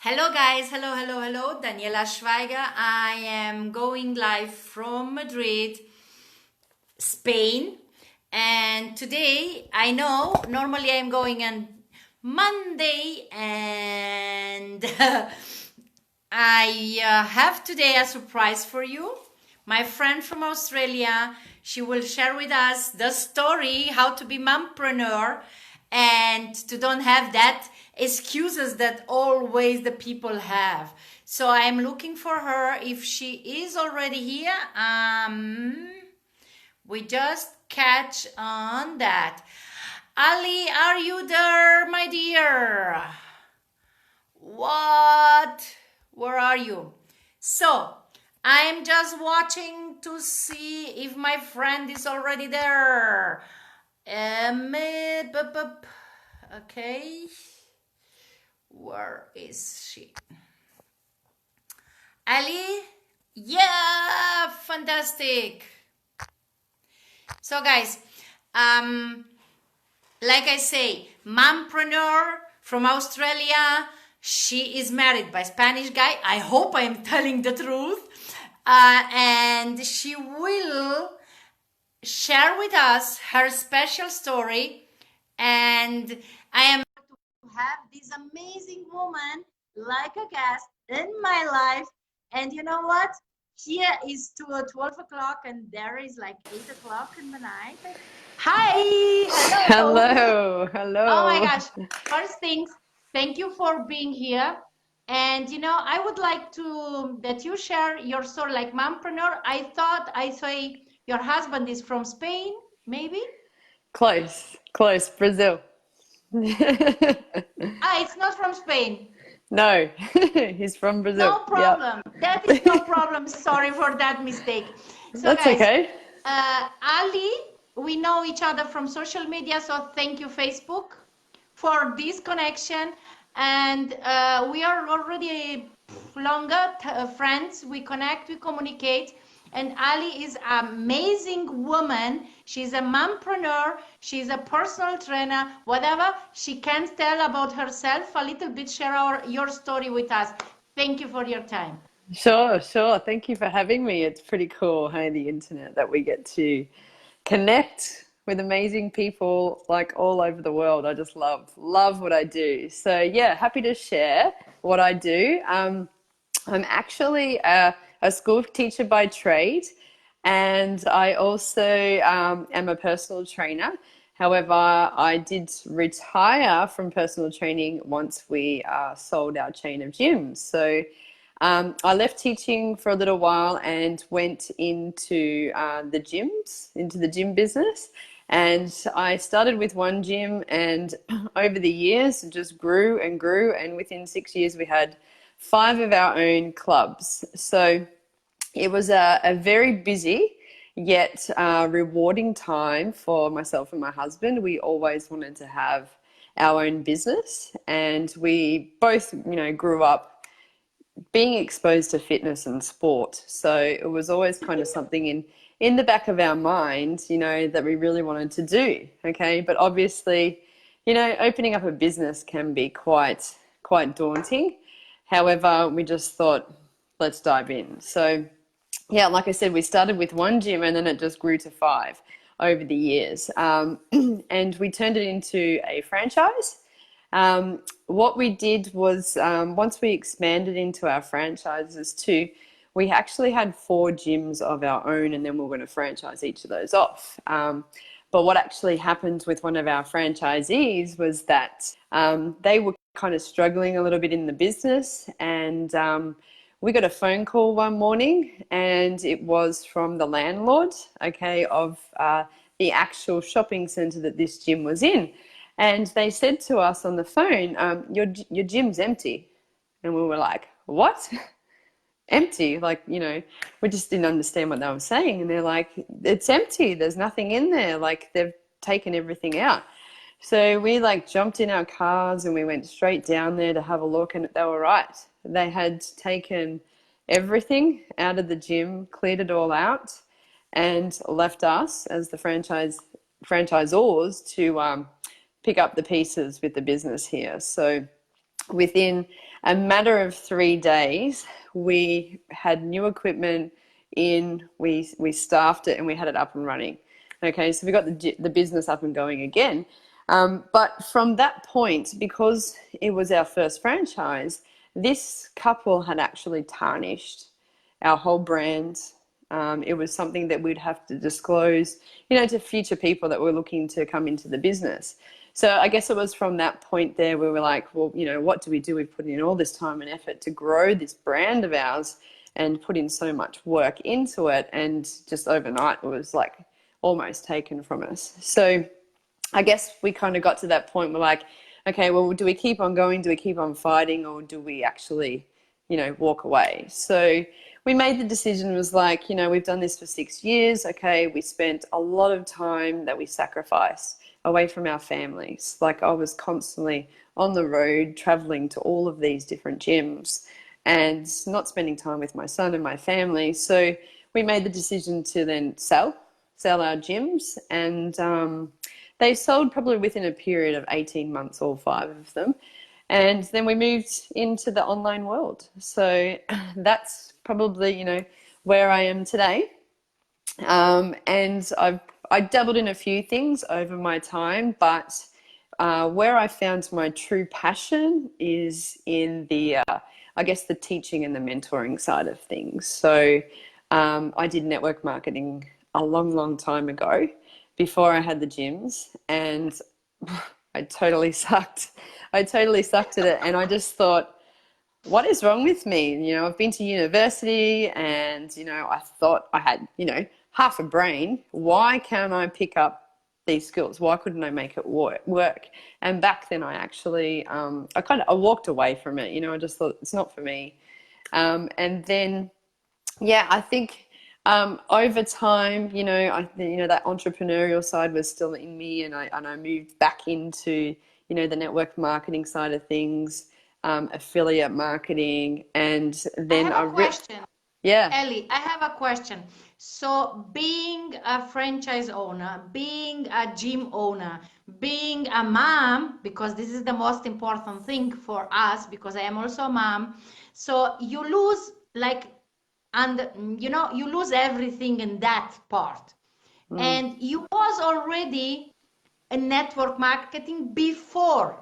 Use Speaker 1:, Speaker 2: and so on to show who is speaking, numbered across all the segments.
Speaker 1: Hello guys, hello, Daniela Schweiger. I am going live from Madrid, Spain. And today, I know, normally I'm going on Monday and I have today a surprise for you. My friend from Australia, she will share with us the story how to be mompreneur and to don't have that excuses that always the people have. So I am looking for her. If she is already here, we just catch on that. Ali, are you there, my dear? What? Where are you? So, I'm just watching to see if my friend is already there. Okay. Where is she? Ali? Yeah, fantastic. So guys, like I say, mompreneur from Australia. She is married by Spanish guy. I hope I am telling the truth. And she will share with us her special story. And I am to have this amazing woman like a guest in my life. And you know what? Here is 12 o'clock and there is like 8 o'clock in the night. Hi, hello.
Speaker 2: Hello,
Speaker 1: Oh my
Speaker 2: hello.
Speaker 1: gosh. First things, thank you for being here. And I would like to that you share your story like mompreneur. I thought I say your husband is from Spain, maybe?
Speaker 2: Close, Brazil.
Speaker 1: Ah, it's not from Spain.
Speaker 2: No, he's from Brazil.
Speaker 1: No
Speaker 2: Yeah,
Speaker 1: problem. That is no problem. Sorry for that mistake. So,
Speaker 2: that's
Speaker 1: guys,
Speaker 2: okay.
Speaker 1: Ali, we know each other from social media, so thank you, Facebook, for this connection. And we are already longer friends. We connect, we communicate. And Ali is an amazing woman. She's a mompreneur. She's a personal trainer. Whatever she can tell about herself, a little bit, share your story with us. Thank you for your time.
Speaker 2: Sure. Thank you for having me. It's pretty cool, hey, the internet, that we get to connect with amazing people like all over the world. I just love what I do. So yeah, happy to share what I do. I'm actually a school teacher by trade, and I also am a personal trainer. However, I did retire from personal training once we sold our chain of gyms. So I left teaching for a little while and went into into the gym business. And I started with one gym, and over the years, it just grew and grew. And within 6 years, we had 5 of our own clubs. So it was a very busy yet rewarding time for myself and my husband. We always wanted to have our own business, and we both, grew up being exposed to fitness and sport. So it was always kind of something in the back of our mind, that we really wanted to do. Okay. But obviously, opening up a business can be quite daunting. However, we just thought, let's dive in. So yeah, like I said, we started with one gym and then it just grew to 5 over the years. And we turned it into a franchise. What we did was, once we expanded into our franchises too, we actually had 4 gyms of our own, and then we were going to franchise each of those off. But what actually happened with one of our franchisees was that they were kind of struggling a little bit in the business, and we got a phone call one morning, and it was from the landlord, okay, of the actual shopping centre that this gym was in. And they said to us on the phone, your gym's empty. And we were like, what? Empty? Like, we just didn't understand what they were saying. And they're like, it's empty. There's nothing in there. Like, they've taken everything out. So we jumped in our cars and we went straight down there to have a look, and they were right. They had taken everything out of the gym, cleared it all out, and left us as the franchisors to pick up the pieces with the business here. So within a matter of 3 days, we had new equipment in, we staffed it, and we had it up and running. Okay, so we got the business up and going again. But from that point, because it was our first franchise, this couple had actually tarnished our whole brand. It was something that we'd have to disclose, to future people that were looking to come into the business. So I guess it was from that point there where we were like, well, what do we do? We've put in all this time and effort to grow this brand of ours and put in so much work into it. And just overnight, it was like almost taken from us. So I guess we kind of got to that point. We're like, okay, well, do we keep on going? Do we keep on fighting? Or do we actually, walk away? So we made the decision. It was like, we've done this for 6 years. Okay, we spent a lot of time that we sacrificed away from our families. Like, I was constantly on the road, traveling to all of these different gyms and not spending time with my son and my family. So we made the decision to then sell our gyms, and they sold probably within a period of 18 months, all 5 of them. And then we moved into the online world. So that's probably, where I am today. And I dabbled in a few things over my time, but where I found my true passion is in the, I guess, the teaching and the mentoring side of things. So I did network marketing a long, long time ago before I had the gyms, and I totally sucked. I totally sucked at it, and I just thought, what is wrong with me? I've been to university, and I thought I had half a brain. Why can't I pick up these skills? Why couldn't I make it work? And back then, I actually I walked away from it. I just thought, it's not for me. And then, yeah, I think over time, that entrepreneurial side was still in me, and I moved back into the network marketing side of things, affiliate marketing, and then
Speaker 1: I have a question.
Speaker 2: Yeah.
Speaker 1: Ellie, I have a question. So being a franchise owner, being a gym owner, being a mom, because this is the most important thing for us, because I am also a mom. So you lose you lose everything in that part. And you was already a network marketing before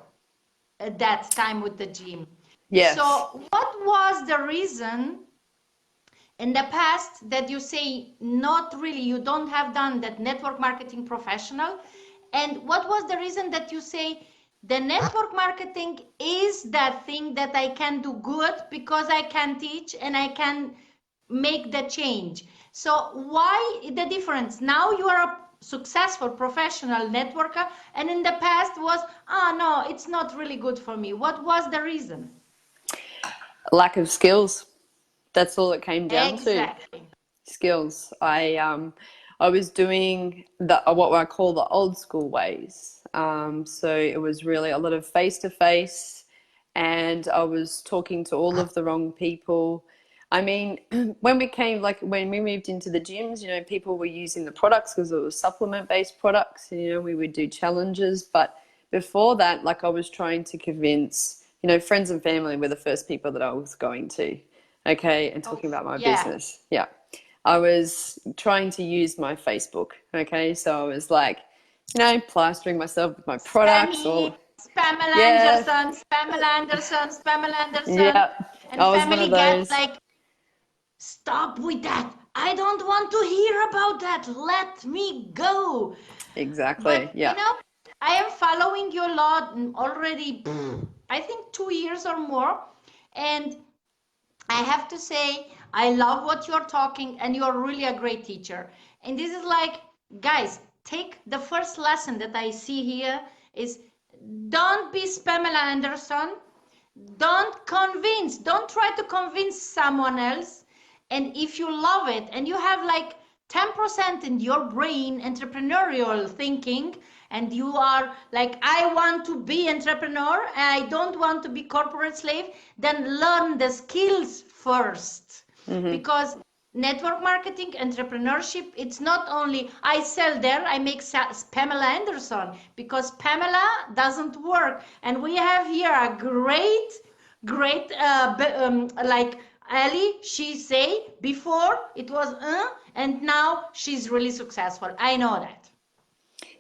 Speaker 1: that time with the gym.
Speaker 2: Yes.
Speaker 1: So what was the reason in the past that you say not really, you don't have done that network marketing professional? And what was the reason that you say the network marketing is that thing that I can do good because I can teach and I can make the change? So why the difference? Now you are a successful professional networker, and in the past was, no, it's not really good for me. What was the reason?
Speaker 2: Lack of skills. That's all it came down
Speaker 1: Exactly.
Speaker 2: to. Skills. I was doing what I call the old school ways. So it was really a lot of face-to-face, and I was talking to all of the wrong people. I mean, when we moved into the gyms, people were using the products because it was supplement-based products. We would do challenges, but before that, I was trying to convince, friends and family were the first people that I was going to, okay, and talking about my business. Yeah. I was trying to use my Facebook, okay, so I was plastering myself with my products.
Speaker 1: Pamela Anderson, Pamela Anderson, Pamela Anderson.
Speaker 2: Yeah,
Speaker 1: and
Speaker 2: I was
Speaker 1: family
Speaker 2: one of those.
Speaker 1: gets stop with that. I don't want to hear about that. Let me go.
Speaker 2: Exactly.
Speaker 1: But,
Speaker 2: yeah.
Speaker 1: I am following you a lot already, I think 2 years or more. And I have to say, I love what you're talking, and you're really a great teacher. And this is guys, take the first lesson that I see here is don't be Pamela Anderson. Don't try to convince someone else. And if you love it and you have 10% in your brain entrepreneurial thinking, and you are I want to be entrepreneur, I don't want to be corporate slave, then learn the skills first. Because network marketing, entrepreneurship, it's not only I sell there, I make Pamela Anderson, because Pamela doesn't work. And we have here a great great, like Ali, she say before it was, and now she's really successful. I know that.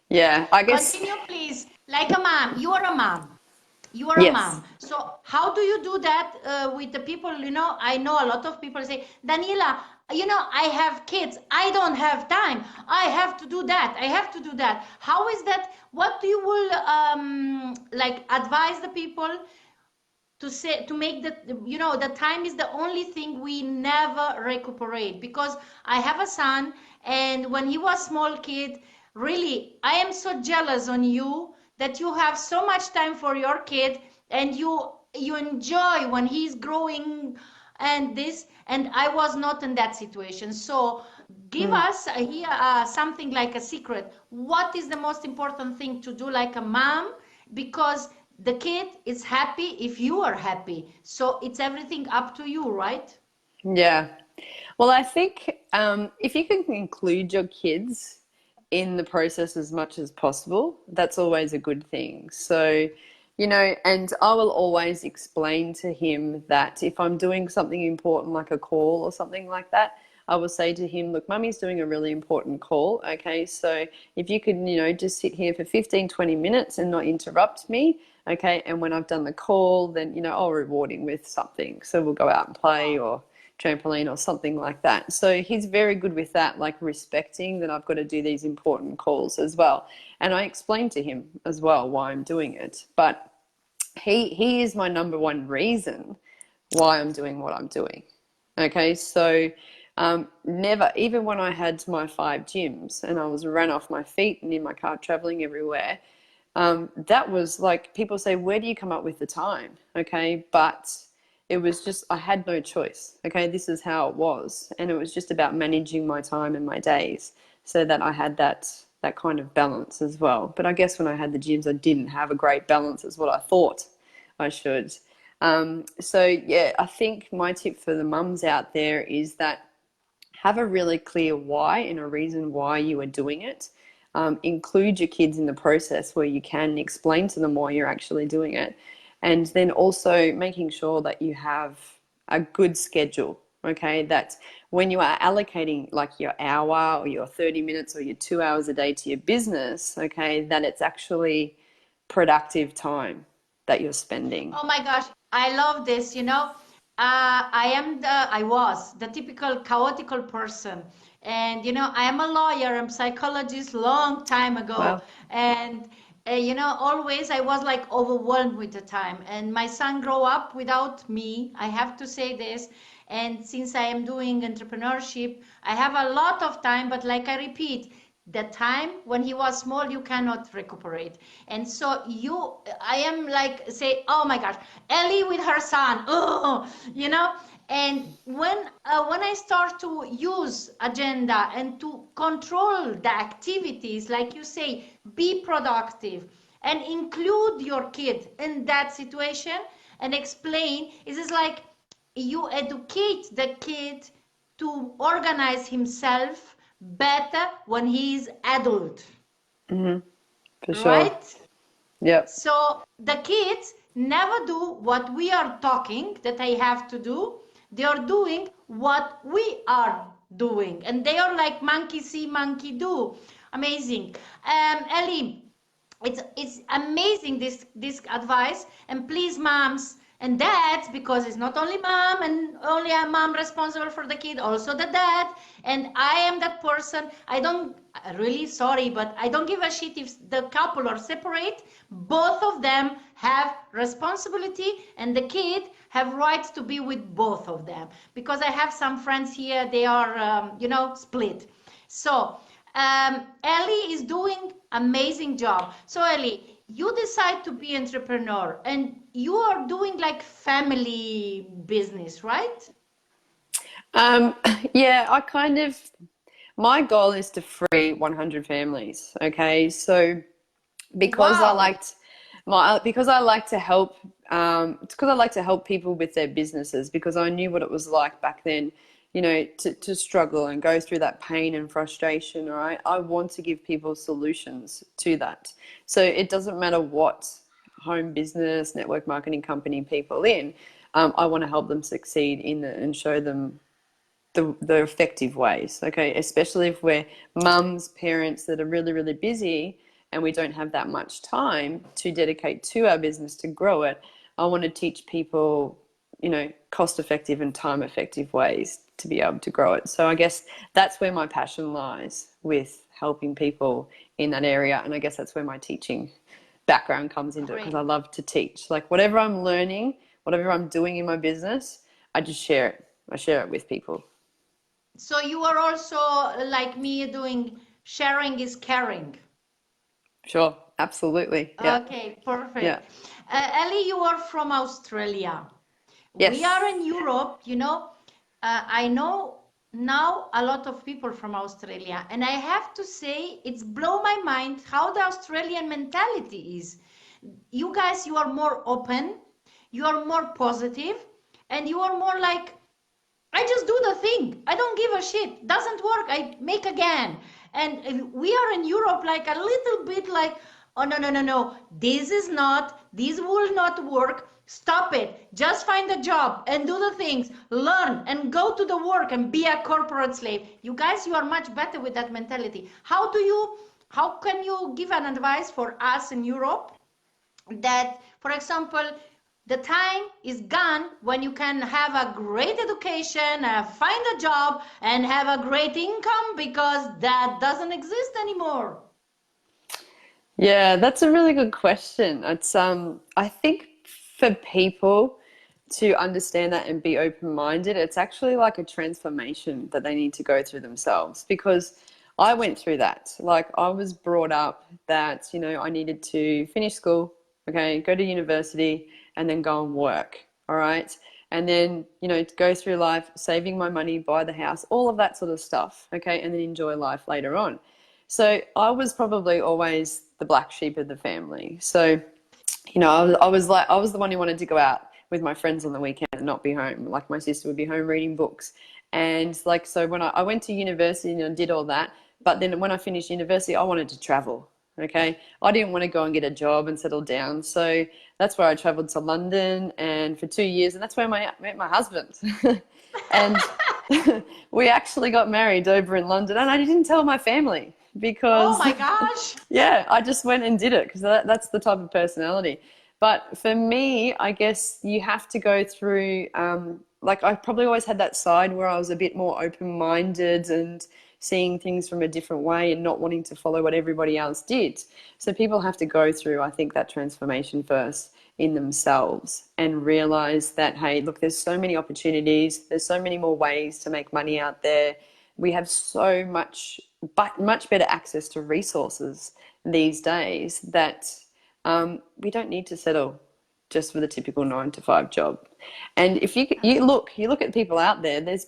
Speaker 2: Yeah, I guess,
Speaker 1: Continue, please. Like a mom. You are a mom. You are a
Speaker 2: yes.
Speaker 1: mom. So how do you do that with the people? I know a lot of people say, Daniela, I have kids. I don't have time. I have to do that. I have to do that. How is that? What do you will like advise the people to say, to make that, the time is the only thing we never recuperate? Because I have a son, and when he was small kid, really I am so jealous on you that you have so much time for your kid, and you enjoy when he's growing, and this, and I was not in that situation. So give
Speaker 2: Mm.
Speaker 1: us here something like a secret. What is the most important thing to do like a mom? Because the kid is happy if you are happy. So it's everything up to you, right?
Speaker 2: Yeah. Well, I think if you can include your kids in the process as much as possible, that's always a good thing. So, and I will always explain to him that if I'm doing something important like a call or something like that, I will say to him, look, mummy's doing a really important call. Okay. So if you could, just sit here for 15, 20 minutes and not interrupt me. Okay. And when I've done the call, then, I'll reward him with something. So we'll go out and play or trampoline or something like that. So he's very good with that, like respecting that I've got to do these important calls as well. And I explained to him as well why I'm doing it. But he is my number one reason why I'm doing what I'm doing. Okay, so never, even when I had my 5 gyms and I was ran off my feet and in my car traveling everywhere, that was like, people say, where do you come up with the time? Okay, but it was just, I had no choice. Okay, this is how it was. And it was just about managing my time and my days so that I had that kind of balance as well. But I guess when I had the gyms, I didn't have a great balance as what I thought I should. So yeah, I think my tip for the mums out there is that have a really clear why and a reason why you are doing it. Include your kids in the process where you can explain to them why you're actually doing it. And then also making sure that you have a good schedule, okay? That when you are allocating like your hour or your 30 minutes or your 2 hours a day to your business, okay, that it's actually productive time that you're spending.
Speaker 1: Oh my gosh, I love this. I was the typical chaotical person. And, I am a lawyer, I'm psychologist long time ago.
Speaker 2: Well,
Speaker 1: And, always I was like overwhelmed with the time. And my son grew up without me. I have to say this. And since I am doing entrepreneurship, I have a lot of time, but like I repeat, the time when he was small you cannot recuperate. And so I am like say, oh my gosh, Ellie with her son, oh, and when I start to use agenda and to control the activities, like you say, be productive and include your kid in that situation and explain, it is like you educate the kid to organize himself better when he's adult,
Speaker 2: for sure.
Speaker 1: right?
Speaker 2: Yep.
Speaker 1: So the kids never do what we are talking that I have to do. They are doing what we are doing, and they are like monkey see, monkey do. Amazing, Ellie. It's amazing this advice. And please, moms and dads, because it's not only mom and only a mom responsible for the kid, also the dad. And I am that person. I don't really sorry, but I don't give a shit if the couple are separate. Both of them have responsibility, and the kid have rights to be with both of them. Because I have some friends here, they are split. So Ellie is doing amazing job. So Ellie, you decide to be entrepreneur and you are doing like family business, right?
Speaker 2: Um, yeah, my goal is to free 100 families. Okay. So because I
Speaker 1: Wow.
Speaker 2: liked because I like to help, it's because I like to help people with their businesses because I knew what it was like back then, to struggle and go through that pain and frustration. Right. I want to give people solutions to that. So it doesn't matter what home business, network marketing company people in, I want to help them succeed in it and show them the effective ways, okay? Especially if we're mums, parents that are really, really busy and we don't have that much time to dedicate to our business to grow it. I want to teach people, you know, cost effective and time effective ways to be able to grow it. So I guess that's where my passion lies, with helping people in that area. And I guess that's where my teaching background comes into it, because
Speaker 1: Great.
Speaker 2: I love to teach. Like whatever I'm learning, whatever I'm doing in my business, I just share it. I share it with people.
Speaker 1: So you are also like me doing sharing is caring.
Speaker 2: Sure, absolutely. Yeah,
Speaker 1: Okay,
Speaker 2: yeah.
Speaker 1: perfect. Ellie, you are from Australia. We are
Speaker 2: Yes.
Speaker 1: in Europe, you know. I know now a lot of people from Australia, and I have to say it's blow my mind how the Australian mentality is. You guys, you are more open, you are more positive, and you are more like, I just do the thing. I don't give a shit. Doesn't work. I make again. And we are in Europe like a little bit like, oh, no, no, no, no. This will not work. Stop it. Just find a job and do the things. Learn and go to the work and be a corporate slave. You guys, you are much better with that mentality. How can you give an advice for us in Europe that, for example, the time is gone when you can have a great education, find a job, and have a great income, because that doesn't exist anymore.
Speaker 2: Yeah, that's a really good question. It's I think for people to understand that and be open-minded, it's actually like a transformation that they need to go through themselves, because I went through that. Like I was brought up that, you know, I needed to finish school, okay, go to university and then go and work. All right. And then, you know, to go through life, saving my money, buy the house, all of that sort of stuff. Okay. And then enjoy life later on. So I was probably always the black sheep of the family. So, you know, I was the one who wanted to go out with my friends on the weekend and not be home. Like my sister would be home reading books. And like, so when I went to university and I did all that, but then when I finished university, I wanted to travel. Okay. I didn't want to go and get a job and settle down. So that's where I traveled to London and for 2 years. And that's where I met my husband. And we actually got married over in London, and I didn't tell my family
Speaker 1: Oh
Speaker 2: because
Speaker 1: my gosh.
Speaker 2: yeah, I just went and did it because that's the type of personality. But for me, I guess you have to go through, like I probably always had that side where I was a bit more open-minded and seeing things from a different way and not wanting to follow what everybody else did. So people have to go through, I think, that transformation first in themselves and realize that, hey, look, there's so many opportunities, there's so many more ways to make money out there. We have so much, but much better access to resources these days that we don't need to settle just for the typical 9 to 5 job. And if you look at people out there, there's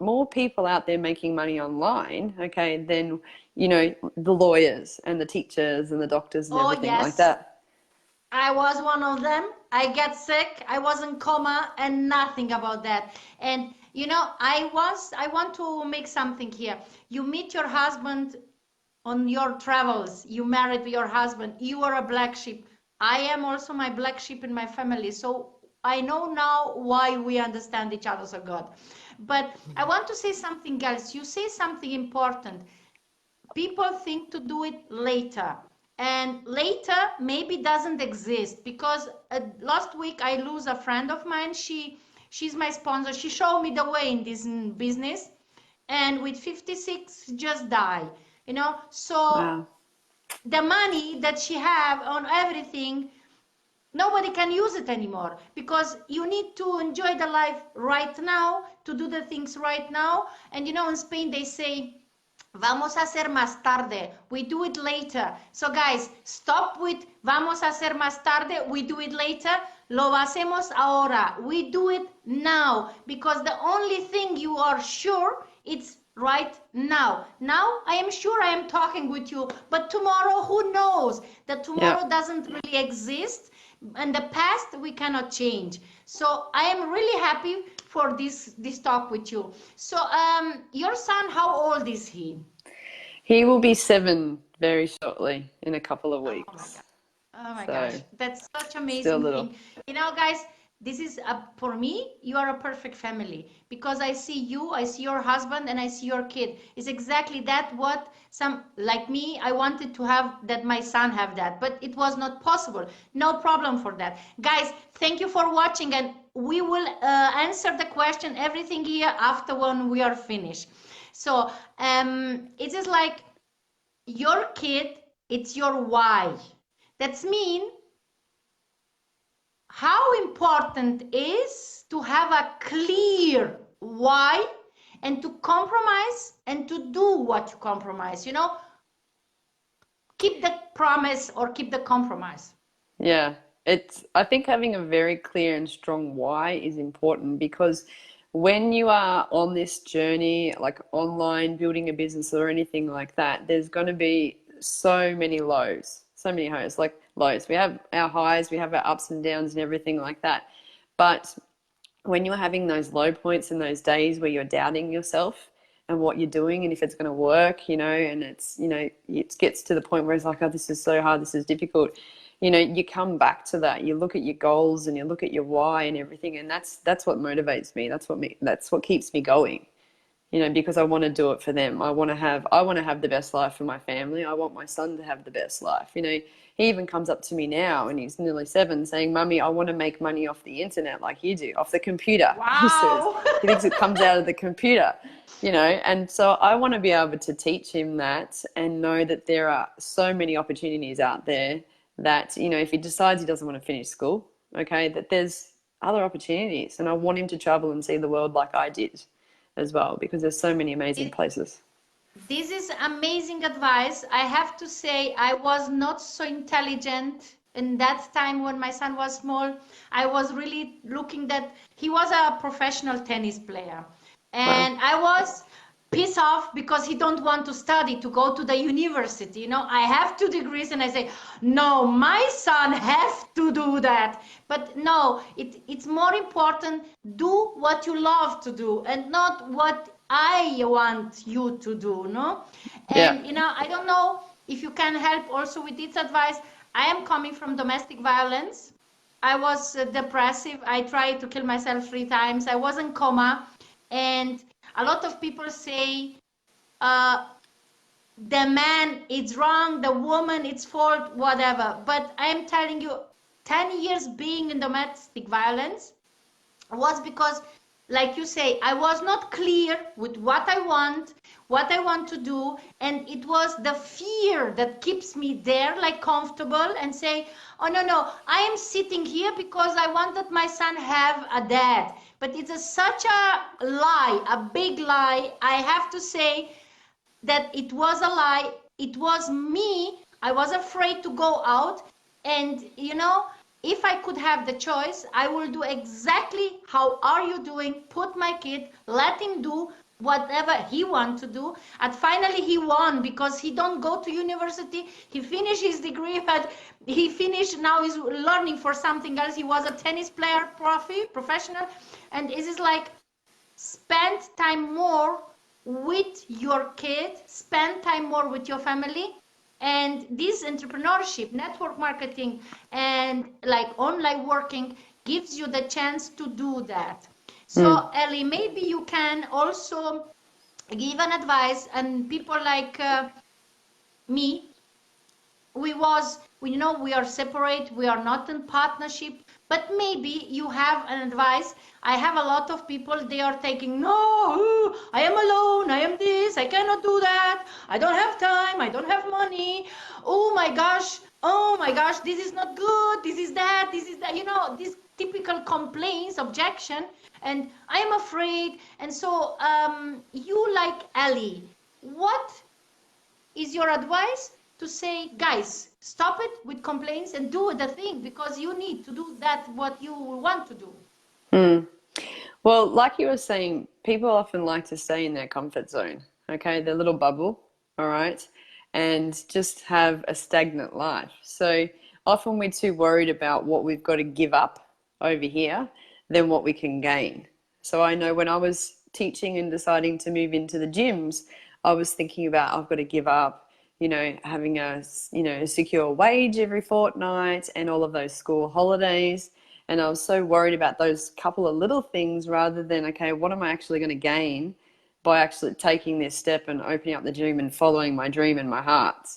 Speaker 2: more people out there making money online, okay, than, you know, the lawyers and the teachers and the doctors and
Speaker 1: Oh,
Speaker 2: everything like
Speaker 1: yes.
Speaker 2: that.
Speaker 1: I was one of them. I get sick. I was in coma and nothing about that. And you know, I want to make something here. You meet your husband on your travels. You married your husband. You are a black sheep. I am also my black sheep in my family. So I know now why we understand each other so good. But I want to say something else. You say something important. People think to do it later, and later maybe doesn't exist, because last week I lose a friend of mine. She's my sponsor. She showed me the way in this business, and with 56 just die, you know. So
Speaker 2: Wow.
Speaker 1: the money that she have on everything, nobody can use it anymore, because you need to enjoy the life right now, to do the things right now. And you know, in Spain they say, vamos a hacer más tarde. We do it later. So guys, stop with vamos a hacer más tarde. We do it later. Lo hacemos ahora. We do it now, because the only thing you are sure it's right now. Now I am sure I am talking with you, but tomorrow, who knows? That
Speaker 2: Yeah.
Speaker 1: tomorrow doesn't really exist, and the past we cannot change. So I am really happy for this talk with you. So your son, how old is he?
Speaker 2: He will be 7 very shortly in a couple of
Speaker 1: Oh my
Speaker 2: weeks.
Speaker 1: God. Oh my gosh,
Speaker 2: So
Speaker 1: that's such
Speaker 2: still
Speaker 1: amazing
Speaker 2: little.
Speaker 1: thing. You know, guys, this is for me, you are a perfect family because I see you, I see your husband, and I see your kid. It's exactly that what some like me, I wanted to have that my son have that, but it was not possible. No problem for that. Guys, thank you for watching, and we will answer the question, everything here after when we are finished. So it is like your kid, it's your why. That's mean how important is to have a clear why and to compromise and to do what you compromise, keep the promise or keep the compromise.
Speaker 2: Yeah, I think having a very clear and strong why is important because when you are on this journey, like online, building a business or anything like that, there's going to be so many lows, so many highs, like lows. We have our highs, we have our ups and downs and everything like that. But when you're having those low points and those days where you're doubting yourself and what you're doing and if it's going to work, and it's, it gets to the point where it's like, oh, this is so hard, this is difficult. You come back to that. You look at your goals and you look at your why and everything, and that's what motivates me. That's what keeps me going. Because I want to do it for them. I want to have the best life for my family. I want my son to have the best life. He even comes up to me now and he's nearly 7 saying, Mummy, I want to make money off the internet like you do, off the computer. He says,
Speaker 1: Wow.
Speaker 2: he thinks it comes out of the computer, and so I want to be able to teach him that and know that there are so many opportunities out there that, if he decides he doesn't want to finish school, okay, that there's other opportunities. And I want him to travel and see the world like I did as well, because there's so many amazing places.
Speaker 1: This is amazing advice. I have to say, I was not so intelligent in that time when my son was small. I was really looking that he was a professional tennis player.
Speaker 2: Wow.
Speaker 1: And I was pissed off because he don't want to study to go to the university. I have 2 degrees and I say, no, my son has to do that. But no, it's more important, do what you love to do and not what I want you to do, no?
Speaker 2: Yeah.
Speaker 1: And I don't know if you can help also with this advice. I am coming from domestic violence. I was depressive. I tried to kill myself 3 times. I was in coma, and a lot of people say uh, the man is wrong, the woman it's fault, whatever. But I am telling you, 10 years being in domestic violence was because, like you say, I was not clear with what I want to do, and it was the fear that keeps me there, like comfortable, and say, oh no, I am sitting here because I want that my son have a dad. But it's such a lie, a big lie. I have to say that it was a lie. It was me. I was afraid to go out. And, if I could have the choice, I will do exactly how are you doing, put my kid, let him do whatever he want to do. And finally he won because he don't go to university. He finished his degree, but he finished, now he's learning for something else. He was a tennis player, professional. And it is like, spend time more with your kid, spend time more with your family. And this entrepreneurship, network marketing, and like online working gives you the chance to do that.
Speaker 2: Mm.
Speaker 1: So, Ellie, maybe you can also give an advice, and people like me, we are separate, we are not in partnership, but maybe you have an advice. I have a lot of people, they are taking, no, I am alone, I am this, I cannot do that, I don't have time, I don't have money, oh my gosh, this is not good, this is that, these typical complaints, objection, and I am afraid. And so you, like Ellie, what is your advice to say, guys, stop it with complaints and do the thing because you need to do that what you want to do?
Speaker 2: Mm. Well, like you were saying, people often like to stay in their comfort zone, okay, their little bubble, all right, and just have a stagnant life. So often we're too worried about what we've got to give up over here than what we can gain. So I know when I was teaching and deciding to move into the gyms, I was thinking about I've got to give up, having a secure wage every fortnight and all of those school holidays. And I was so worried about those couple of little things rather than, okay, what am I actually going to gain by actually taking this step and opening up the gym and following my dream and my heart,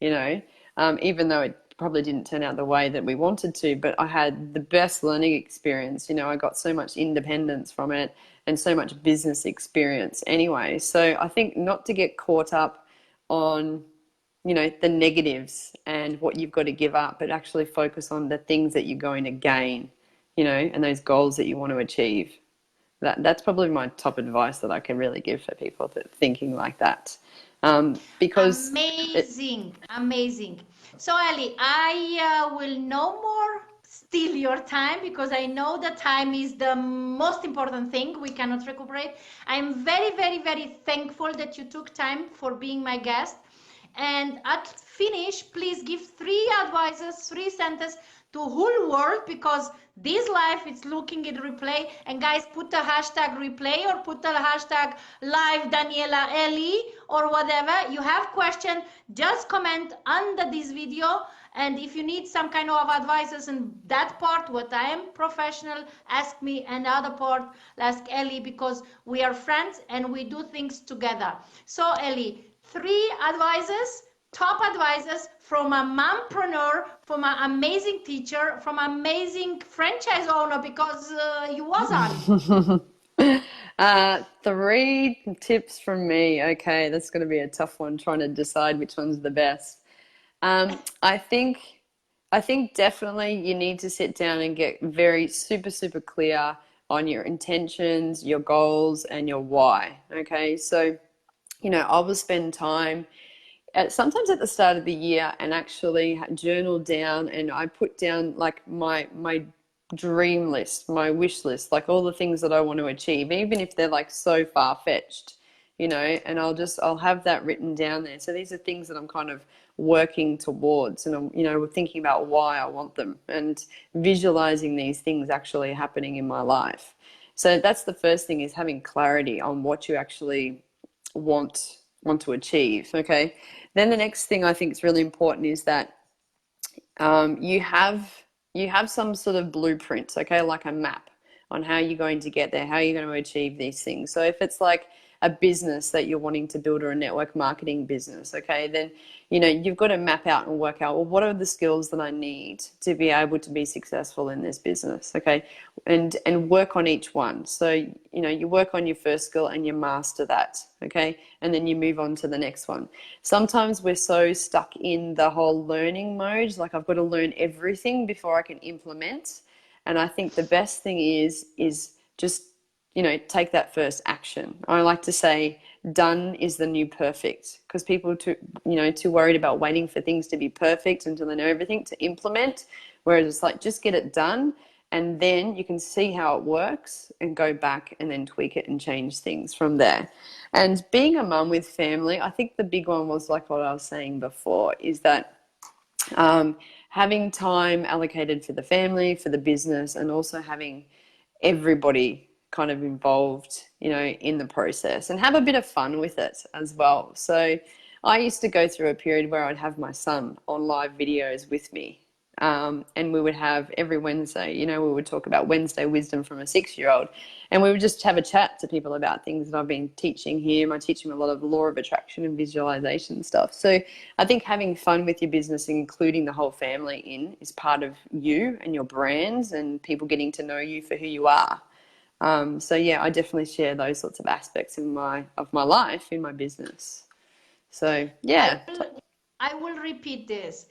Speaker 2: even though it probably didn't turn out the way that we wanted to, but I had the best learning experience. I got so much independence from it and so much business experience anyway. So I think not to get caught up on, the negatives and what you've got to give up, but actually focus on the things that you're going to gain, and those goals that you want to achieve. That's probably my top advice that I can really give for people that thinking like that. Because
Speaker 1: Amazing, amazing. So, Ali, I will no more steal your time because I know that time is the most important thing. We cannot recuperate. I'm very, very, very thankful that you took time for being my guest. And at finish, please give three advices, three sentences to whole world because this life is looking at replay. And guys, put the hashtag replay or put the hashtag live Daniela Eli or whatever. You have question, just comment under this video. And if you need some kind of advices in that part, what I am professional, ask me, and the other part, ask Ellie, because we are friends and we do things together. So Ellie, three advices, top advices from a mompreneur, from an amazing teacher, from an amazing franchise owner, because you was on.
Speaker 2: Three tips from me. Okay, that's going to be a tough one, trying to decide which one's the best. I think definitely you need to sit down and get very super, super clear on your intentions, your goals, and your why. Okay, so I will spend time sometimes at the start of the year and actually journal down, and I put down like my dream list, my wish list, like all the things that I want to achieve, even if they're like so far-fetched, and I'll have that written down there. So these are things that I'm kind of working towards, and I'm thinking about why I want them and visualizing these things actually happening in my life. So that's the first thing, is having clarity on what you actually want to achieve. Okay, then the next thing I think is really important is that you have some sort of blueprint, okay, like a map on how you're going to get there, how you're going to achieve these things. So if it's like a business that you're wanting to build, or a network marketing business, okay, then you've got to map out and work out, well, what are the skills that I need to be able to be successful in this business, okay, and work on each one. So you work on your first skill and you master that, okay, and then you move on to the next one. Sometimes we're so stuck in the whole learning mode, like I've got to learn everything before I can implement. And I think the best thing is just take that first action. I like to say done is the new perfect, because people too worried about waiting for things to be perfect until they know everything to implement, whereas it's like just get it done, and then you can see how it works and go back and then tweak it and change things from there. And being a mum with family, I think the big one was like what I was saying before, is that having time allocated for the family, for the business, and also having everybody kind of involved, in the process, and have a bit of fun with it as well. So I used to go through a period where I'd have my son on live videos with me. And we would have every Wednesday, we would talk about Wednesday wisdom from a 6-year-old. And we would just have a chat to people about things that I've been teaching him. I teach him a lot of law of attraction and visualization stuff. So I think having fun with your business, including the whole family is part of you and your brands and people getting to know you for who you are. So yeah, I definitely share those sorts of aspects of my life in my business. So yeah.
Speaker 1: I will repeat this.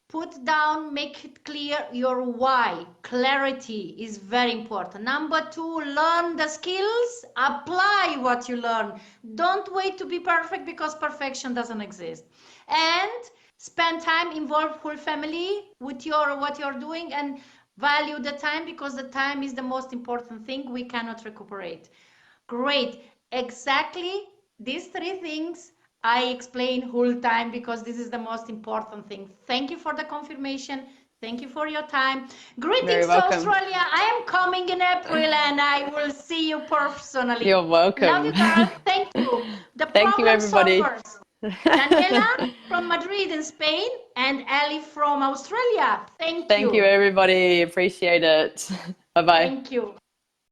Speaker 1: Put down, make it clear your why. Clarity is very important. Number 2, learn the skills, apply what you learn. Don't wait to be perfect, because perfection doesn't exist. And spend time, involve whole family with what you're doing, and value the time, because the time is the most important thing. We cannot recuperate. Great. Exactly these 3 things I explain whole time, because this is the most important thing. Thank you for the confirmation. Thank you for your time. Greetings to Australia. I am coming in April and I will see you personally.
Speaker 2: You're welcome.
Speaker 1: Love you, girl. Thank you. The
Speaker 2: Thank you,
Speaker 1: problem
Speaker 2: everybody.
Speaker 1: solvers. Daniela from Madrid in Spain and Ali from Australia. Thank
Speaker 2: Thank you,
Speaker 1: you.
Speaker 2: everybody. Appreciate it. Bye bye.
Speaker 1: Thank you.